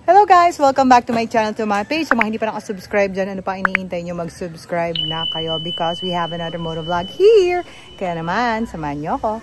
Hello guys! Welcome back to my channel, to my page. Sa mga hindi pa nakasubscribe dyan, ano pa iniintay nyo, mag-subscribe na kayo because we have another motovlog here. Kaya naman, samahan nyo ako.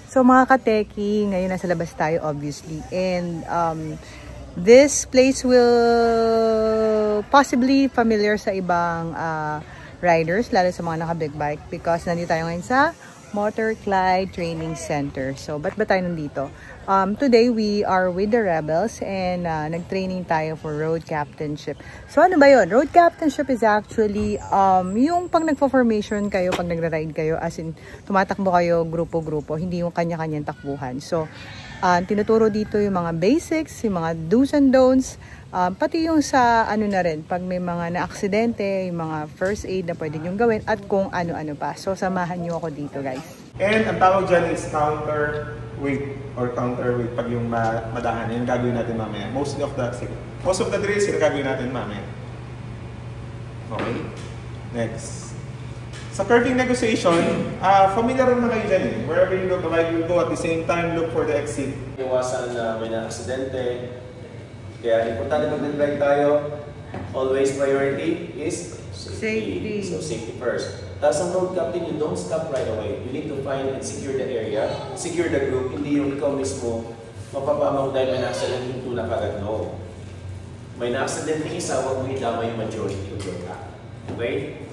So mga kateki, ngayon nasa labas tayo obviously. And this place will possibly familiar sa ibang riders, lalo sa mga naka-big bike because nandito tayo ngayon sa Motor Clyde Training Center. So, ba't ba tayo nandito? Today, we are with the Rebels and nag-training tayo for road captainship. So, ano ba yun? Road captainship is actually yung pag nagpo-formation kayo, pag nagra-ride kayo, as in, tumatakbo kayo grupo-grupo, hindi yung kanya-kanyang takbuhan. So, tinuturo dito yung mga basics, yung mga do's and don'ts, pati yung sa ano na rin, pag may mga na-aksidente, yung mga first aid na pwede nyo gawin at kung ano-ano pa. So, samahan nyo ako dito, guys. And ang tawag dyan is counterweight or counterweight pag yung madahan. Yan gagawin natin mamaya. Most of the drills, yan gagawin natin mamaya. Okay? Next. Sa curving negotiation, familiar na kayo dyan eh. Wherever you go, you go at the same time, look for the exit. Iwasan na may na-aksidente. Kaya importante pag nag-ride tayo, always priority is safety. So safety first. Tapos ang road captain, you don't stop right away. You need to find and secure the area, secure the group, hindi yung ikaw mismo mapapamang dahil may na-accident yung tulak agad. No. May na-accident yung isa, huwag mo idama yung majority of your car. Okay?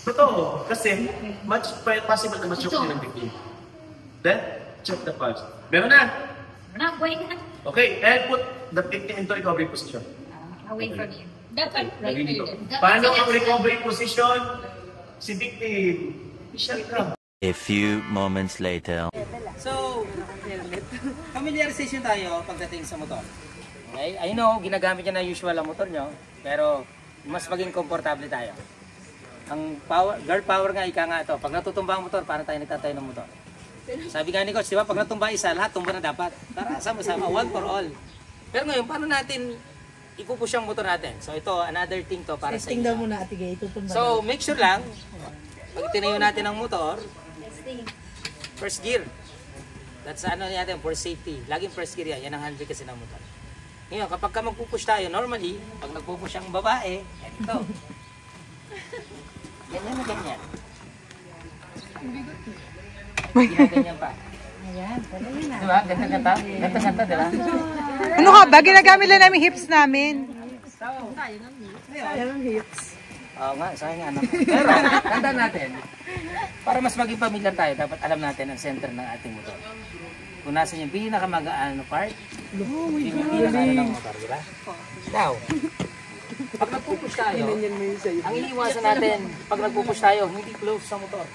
Totoo, kasi much possible na ma-choke din ng victim. Then, choke the punch. Meron na! Wait na. Okay, and put the victim into recovery position. Away from you. Dapat right here. Paano ang recovery position? Si victim. Siya ka. A few moments later. So, familiarization tayo pagdating sa motor. Okay? I know, ginagamit niya na usual ang motor nyo, pero mas maging komportable tayo. Ang power, guard power nga, ika nga ito. Pag natutumba ang motor, para tayo nagtatayo ng motor. Sabi nga ni Coach, di ba? Pag natumba isa, lahat tumba na dapat. Para sama-sama, one for all. Pero ngayon, paano natin ipupush ang motor natin? So ito, another thing to para sa inyo. Daw muna, Atigay. So make sure lang, pag tinayo natin ang motor, first gear. That's ano natin, for safety. Laging first gear yan. Yan ang handbrake kasi ng motor. Ngayon, kapag ka magpupush tayo, normally, pag nagpupush ang babae, ito. Ganyan na ganyan. Ganyan pa. Ayan, pala yun na. Diba? Ganda-ganda. Ganda-ganda, diba? Ano ka ba? Ginagamit lang namin hips namin. Sayang ang hips. Oo nga, sayang nga naman. Pero, tandaan natin, para mas maging familiar tayo, dapat alam natin ang center ng ating motor. Kung nasa yung pinakamagaan na part, yung pinakamagaan ng motor, diba? Now, pag nagpupush tayo, ang iniiwasan natin, pag nagpupush tayo, hindi close sa motor.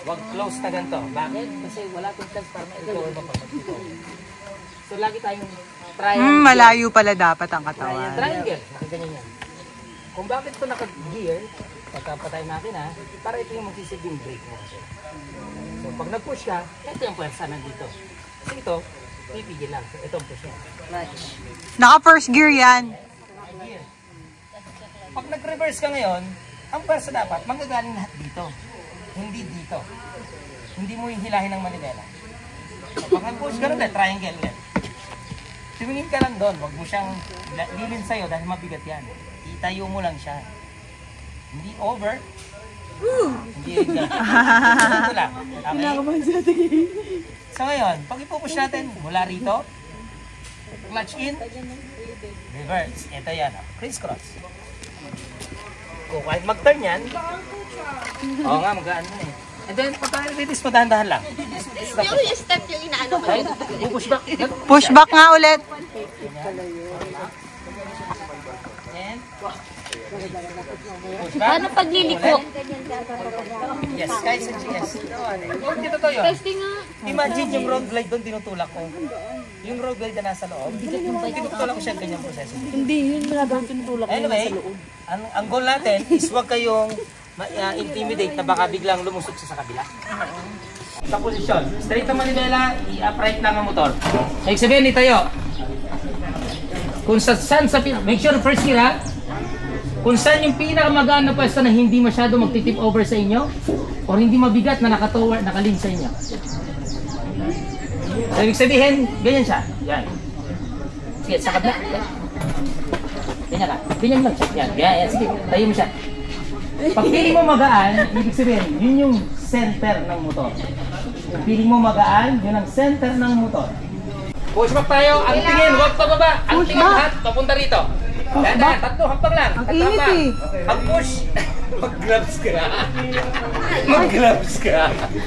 Huwag close na ganito. Bakit? Kasi wala tong chance para ma-recover mo pag so, lagi tayong triangle. Malayo pala dapat ang katawan. Triangle. Nakaganyan yan. Kung bakit ito naka-gear, pagkapatay natin ha, para ito yung magsisilbing brake mo kasi. So, pag nag-push ka, ito yung puwersa nandito. Kasi ito, pipigil lang. So, ito ang push niya. Naka first gear yan. Gear. Pag nag-reverse ka ngayon, ang puwersa dapat, manggagaling lahat dito. Hindi dito. Hindi mo yung hilahin ng manibela. So, pag nag-push ka rin, triangle ulit. Tumingin ka lang doon. Huwag mo siyang lilin sa'yo dahil mabigat yan. Itayo mo lang siya. Hindi over. Hindi ito lang. Okay? So ngayon, pag ipupush natin mula rito, clutch in, reverse. Ito yan. Criss-cross. Kung kahit mag-turn yan, oo nga, magaan mo eh. And then, pagka-release mo, dahan-dahan lang. Yung step yung inaano ko. Push back. Push back nga ulit. And, push back. Paano pagliliko? Yes, guys, yes. Dito to yun. Testing nga. Imagine yung road glide doon, tinutulak ko. Yung road glide na nasa loob, tinutulak ko siya ganyang proseso. Hindi, yun mga daw tinutulak Anyway, ang goal natin is huwag kayong intimidate na baka biglang lumusot sa kabila. Sa posisyon, straight ang manibela, i-upright lang ang motor. So, ibig sabihin, itayo. Kung saan sa make sure first gear ha. kung saan yung pinakamagaan na pwesto na hindi masyado magtitip over sa inyo or hindi mabigat na nakalin sa inyo. So, ibig sabihin, ganyan siya. Yan. Sige, sa kabila. Ganyan ka. Ganyan lang siya. Yan. Yan. Sige, tayo mo siya. Pag feeling mo magaan, ibig sabihin, yun yung center ng motor. Kung feeling mo magaan, yun ang center ng motor. Push back tayo. Ang tingin, huwag pababa. Ang tingin lahat, papunta rito. Dahan, tatlo, hampang lang. Ang init eh. Ang push. Mag-gloves ka. Mag-gloves ka.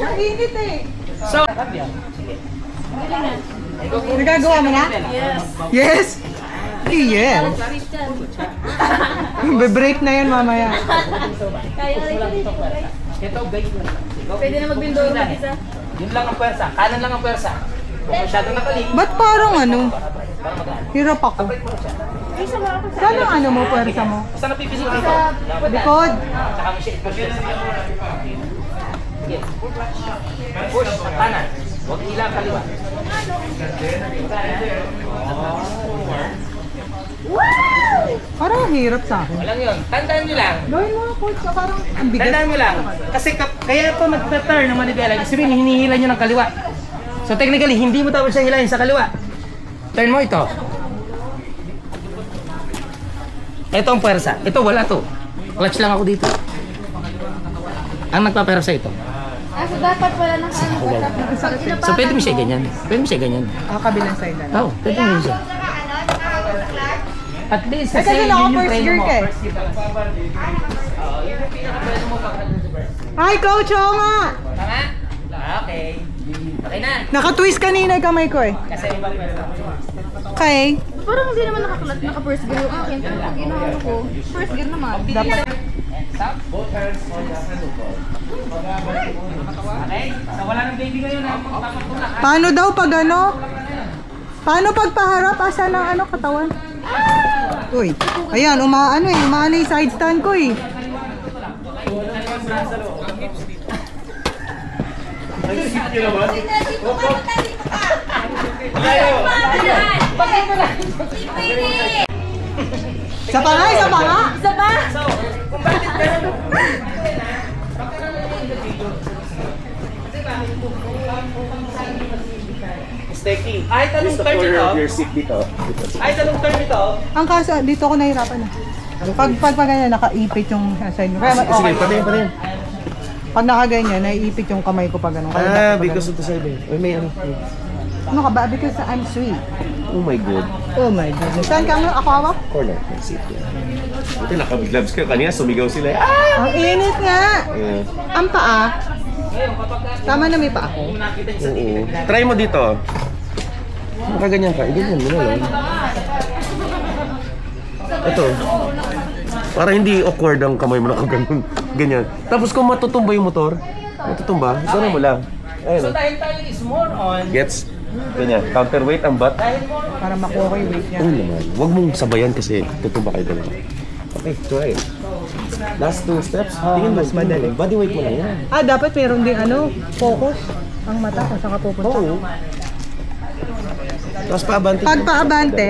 Ang init eh. So, Nagagawa mo na? Yes. Yes? Be-break na yan mamaya. ito, guide mo. Pwede na magbindoro ng isa. Yun lang ang pwersa. Kanan lang ang pwersa. Kung masyadong nakaling, Ba't parang ano? para magaan. Hirap ako. Saan ang ano mo, pwersa mo? Basta napipisil dito. Likod. Tsaka mo siya i-push. Sige. Push, kanan. Huwag hilang kaliwa. Parang ang hirap sa akin. Walang yun. Tandaan nyo lang. Gawin mo coach, parang ang bigat. Tandaan mo lang. Kasi kaya ito nag-turn ng manibela. Ibig sabihin, hinihila nyo ng kaliwa. So technically, hindi mo tapos siya hilahin sa kaliwa. Turn mo ito. Ito ang pwersa. Ito wala to. Clutch lang ako dito. Ang nagpapersa ito. So dapat wala nang ano. So pwede mo siya ganyan. Pwede mo siya ganyan. Kabilang side na. Oo, pwede mo siya. At least, Kasi yun ako yung first preno gear mo. ka eh. First gear ka. Yun yung pinaka-preno mo pag nandun sa first. Hi coach, oo nga! Tama? Okay. Okay na. Naka-twist kanina yung kamay ko eh. Kasi ibang pwersa. Okay. Parang hindi naman naka-first gear yung akin. Pero pag inaano ko, first gear naman. Dapat. Stop. Both hands on the handle. Okay? So wala nang baby ngayon ha. Papatulak ha. Paano daw pag ano? Paano pag paharap? Asa ng ano katawan? Uy, ayan, umaano yung side stand ko eh. Isa pa nga, isa pa nga. Isa pa? So, kung bakit ganun? Sticky. Ay, tanong turn ito. Ay, tanong turn ito. Ang kaso, dito ako nahirapan na. Pag ganyan, nakaipit yung side mo. Kaya, Sige, patayin. pag nakaganyan, naiipit yung kamay ko pag ganun. Kaya dapat pag Because of the side. May ano. Ano ka ba? Because I'm sweet. Oh my God. Oh my goodness. Saan ka mo? Ako hawak? Corner. That's it. Buti naka-gloves ka. Kanina sumigaw sila. Ang init nga. Yeah. Ang paa. Tama na may paa ko. Oo. Try mo dito. Nakaganyan ka. Ganyan mo na lang. Ito. Para hindi awkward ang kamay mo nakaganon. Ganyan. Tapos kung matutumba yung motor, matutumba, gano'n mo lang. Ayun. So dahil tayo is more on, Gets? Ganyan. Counterweight ang butt. Para makuha ko yung weight niya. Oo naman. Huwag mong sabayan kasi tutumba kayo dalawa. Okay, try it. Last two steps. Tingin mo, mas madali. Body weight mo lang yan. Dapat meron din focus ang mata kung saan ka pupunta. Oo. Tapos paabante. Pag paabante,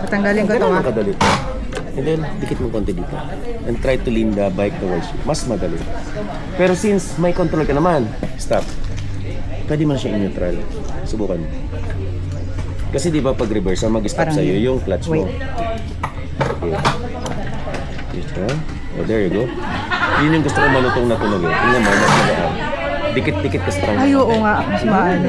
tatanggalin ko ito Ganun ha. ang kadali. And then, dikit mo konti dito. And try to lean the bike towards you. Mas madali. Pero since may control ka naman, stop. Pwede mo na siya in-neutral. Subukan mo. Kasi di ba pag reverse, ang mag-stop Parang sa'yo yun. yung clutch mo. Wait. Okay. Dito. Oh, there you go. Yun yung gusto ko malutong na tunog eh. Tingnan mo, mas magaan. Dikit-dikit ka sa trangka. Ay, oo nga. Mas maano.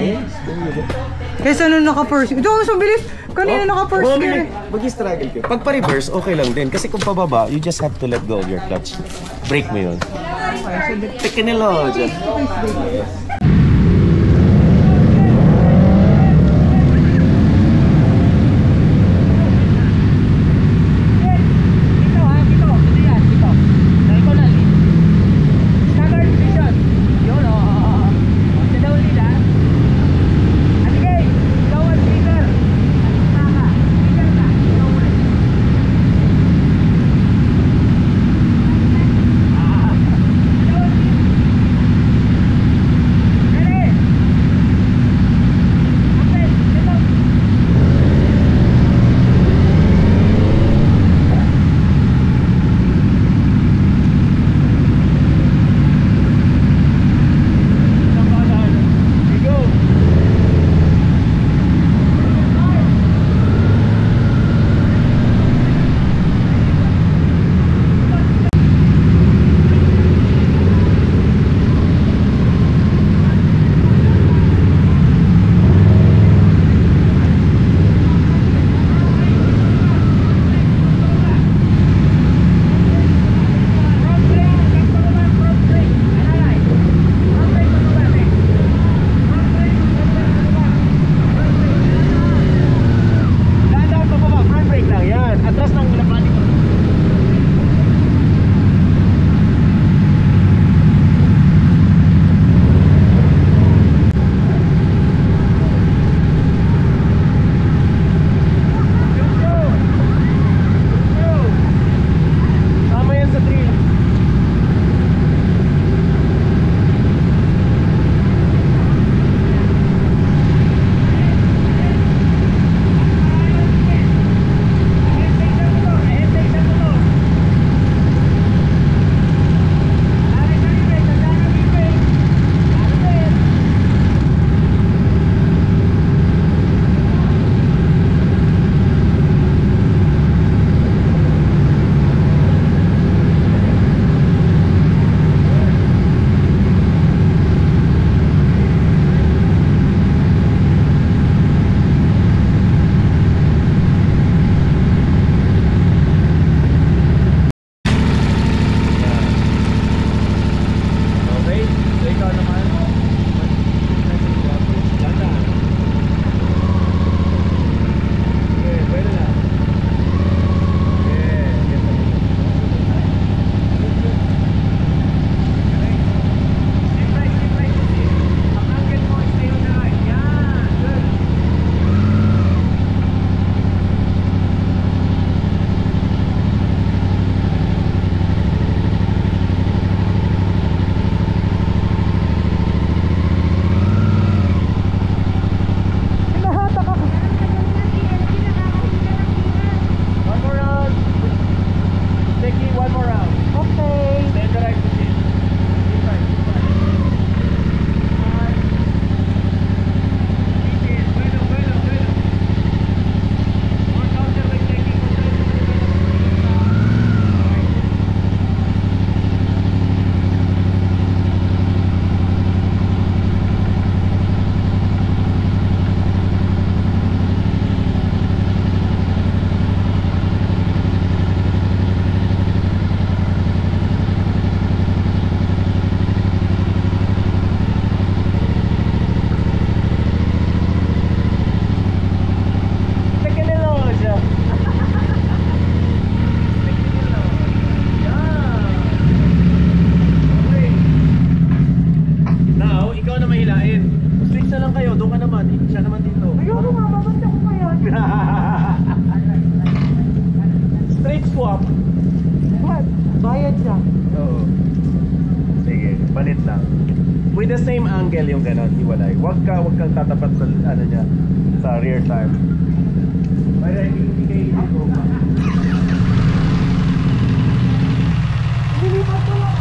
Kaysa nung naka-first. Ito, mas mabilis. Kanina naka-first gear. Mag-struggle ka. Pag pa-reverse, okay lang din. Kasi kung pababa, you just have to let go of your clutch. Break mo yun. Tekinilo dyan. na lang kayo, doon ka naman. Siya naman dito. Ayoko nga, babanta ko kaya. Straight swap. What? Bayad siya. Oo. Sige, balit lang. With the same angle yung ganon, hiwalay. Huwag kang tatapat sa ano niya, sa rear tire. Para hindi kayo dito. Lilipat ko lang.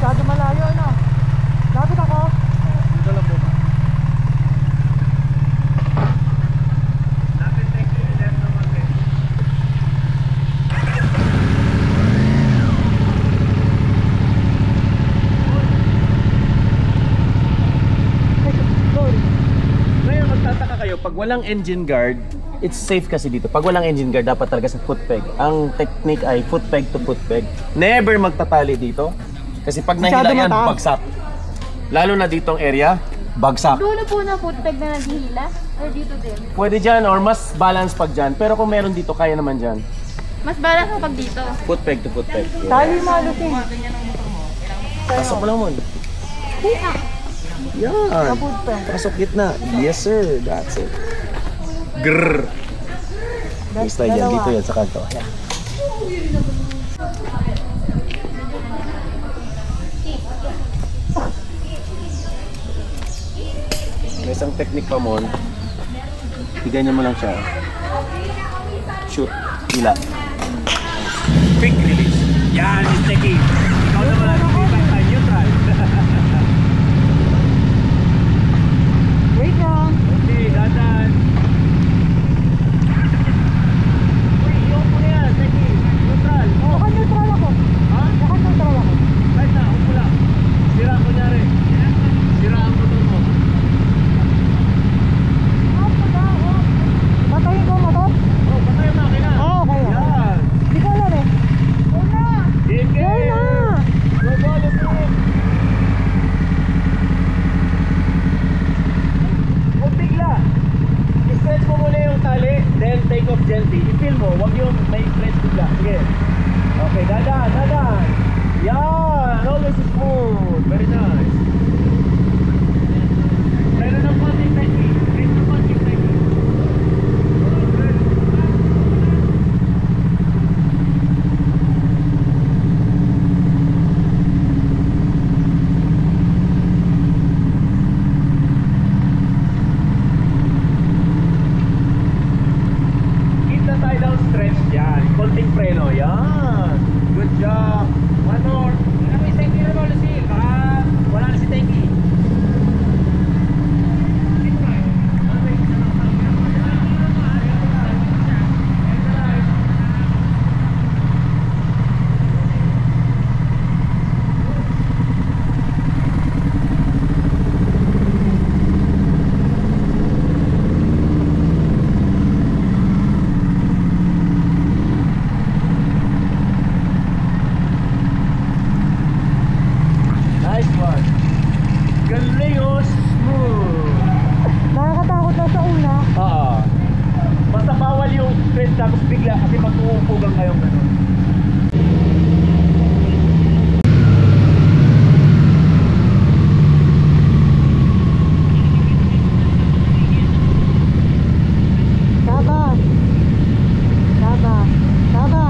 Masyado malayo na. Lapit ako. Dito lang po. Lapit next to left naman eh. Ngayon magtataka kayo, pag walang engine guard, it's safe kasi dito. Pag walang engine guard, dapat talaga sa foot peg. Ang technique ay foot peg to foot peg. Never magtatali dito. Kasi pag Masyado nahila yan, mataas. bagsak. Lalo na ditong area, bagsak. Dulo po na footpeg na naghihila? Or dito din? Pwede dyan or mas balance pag dyan. Pero kung meron dito, kaya naman dyan. Mas balance mo pag dito. Foot peg to foot peg. Tali malusin. Pasok mo lang mo. Yan. Pasok gitna. Yes sir, that's it. Grrr. Basta yan, dito yan sa kanto. Yan. May isang technique pa mo. Iganyan mo lang siya. Shoot. Hila. Quick release. Yan, is technique. Ikaw naman ang time neutral. Wait lang. Okay, dadan. Uy, yung mo na yan. Technique. Neutral. Oh. Naka-neutral ako. Ha? Naka-neutral ako. Kahit na, huwag mo lang. Sira ko nyari. Sira ang motor mo. Patayin ko ang motor? Oh, patay ang makina. Ah, okay. Yan. Hindi ko alam eh. Una! Sige. Una! Huwag bigla. I-stretch mo muna yung tali, then take off gently. I-feel mo, huwag yung may stretch bigla. Sige. Okay, dadan, dadan. Yan, always smooth. Very nice. Meron ng konting technique. Meron ng konting technique. Good. Keep the tie down stretch. Yan. Konting preno. Yan. Good job. One more. May safety na mo, Lucille. Baka wala na si Tenki. Nice one. Galing oh, smooth. Nakakatakot lang sa una. Basta bawal yung stretch tapos bigla kasi mag-uupugan kayong gano'n. Taba. Taba. Taba.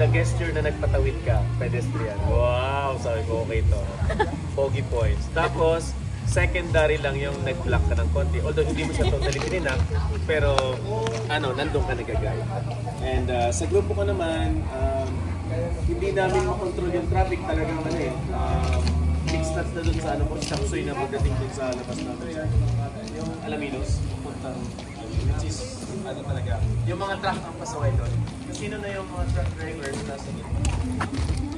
the gesture na nagpatawid ka, pedestrian. Wow, sabi ko, okay to. Pogi points. Tapos, secondary lang yung nag-block ka ng konti. Although hindi mo siya totally pininak, pero nandun ka nagagaya. And sa grupo ko naman, hindi namin makontrol yung traffic talagang fixed na dun sa Shaksoy na pagdating dun sa labas namin. Yung Alaminos, puntang which is talaga, yung mga truck ang pasaway doon. Sino na yung mga truck drivers nasa gitna?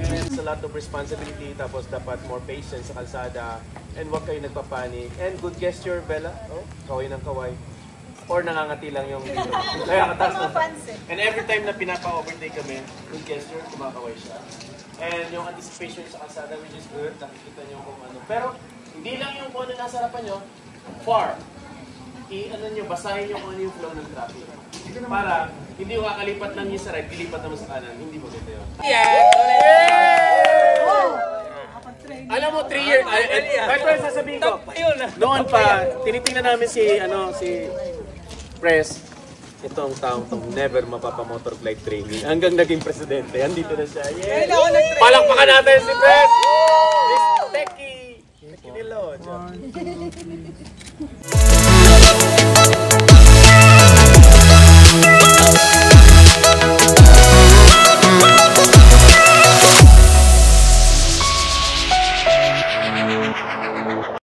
And it's a lot of responsibility, tapos dapat more patience sa kalsada, and wag kayo nagpapanik. And good gesture, Bella. Oh, kaway ng kaway. Or nangangati lang yung dito. Kaya kataas na. And every time na pinapa-overtake kami, good gesture, kumakaway siya. And yung anticipation sa kalsada, which is good, nakikita nyo kung ano. Pero, hindi lang yung kung ano nasa harapan nyo, far. Basahin nyo kung ano yung flow ng traffic. Para, hindi yung kakalipat lang yung sa right, dilipat naman sa kanan. Hindi maganda yun. Alam mo, 3 years. Ito yung sasabihin ko. Noon pa, tinitingnan namin si Press, itong taong itong never mapapamotor flight training. Hanggang naging presidente. Andito na siya. Yay! Palakpakan natin si Press! Miss Techie! Techie Nilo.